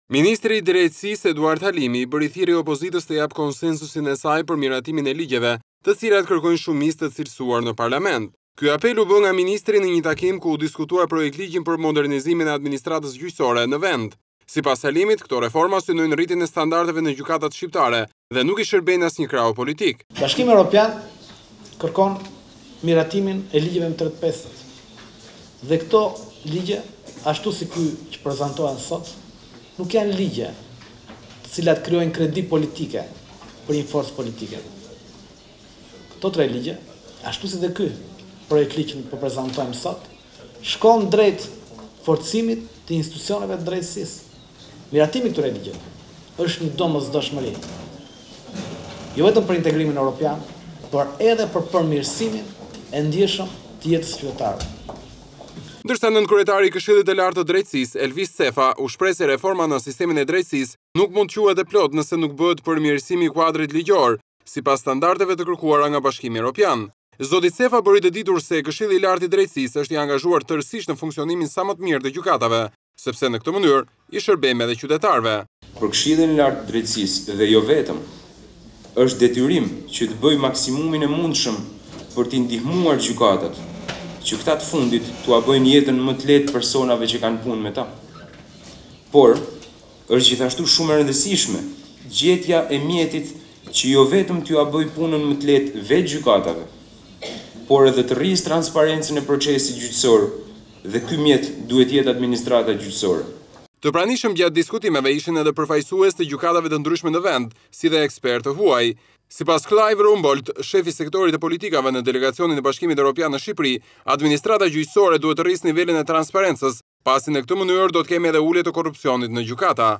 Ministri i Drejtësisë Eduard Halimi bëri thirrje opozitës të japë konsensusin e saj për miratimin e ligjeve, të cilat kërkojnë shumicë të cilësuar në parlament. Ky apel u bë nga ministri në një takim ku u diskutua projekt ligjin për modernizimin e administratës gjyqësore në vend. Sipas Halimit, këto reforma synojnë rritjen e standardeve në gjykatat shqiptare dhe nuk i shërbejnë asnjë krau politik. Bashkimi Evropian kërkon miratimin e ligjeve më 35. Dhe këto ligje, ashtu si ky që prezantohen sot, nuk janë ligje të cilat krijojnë kredi politike për një forcë politike. Këto tre ligje, ashtu si dhe ky projekt ligj që po prezantojmë sot, shkon drejt forcimit të institucioneve të drejtësisë. Miratimi këtyre ligjeve është një domosdoshmëri. Jo vetëm për integrimin evropian, por edhe për përmirësimin e ndjeshëm të jetës qytetarëve. Ndërsa nënkryetari i Këshillit të Lartë të Drejtësisë, Elvis Sefa, u shpreh se reforma në sistemin e drejtësisë nuk mund quhet e plot nëse nuk bëhet përmirësimi i kuadrit ligjor, sipas standardeve të kërkuara nga Bashkimi Evropian. Zoti Sefa bëri të ditur se Këshilli i Lartë i Drejtësisë është i angazhuar tërësisht në funksionimin sa më të mirë të gjykatave, sepse në këtë mënyrë i shërbejmë edhe qytetarëve. Për Këshillin e Lartë të Drejtësisë dhe jo vetëm, është detyrim që të bëjë maksimumin e mundshëm për t'i ndihmuar gjykatat, që këta të fundit t'ua bëjnë jetën më të lehtë personave që kanë punë me ta. Por, është gjithashtu shumë e rëndësishme gjetja e mjetit që jo vetëm t'ua bëjë punën më të lehtë vetë gjykatave, por edhe të rrisë transparencën e procesit gjyqësor, dhe ky mjet duhet jetë administrata gjyqësore. Të pranishëm gjatë diskutimeve ishin edhe përfaqësues të gjykatave të ndryshme në vend, si dhe ekspertë huaj. Sipas Clive Rumbold, shefi sektorit të politikave në delegacionin e Bashkimit Evropian në Shqipëri, administrata gjyqësore duhet të rrisë nivelin e transparencës, pasi në këtë mënyrë do të kemi edhe ulje të korrupsionit në gjykata.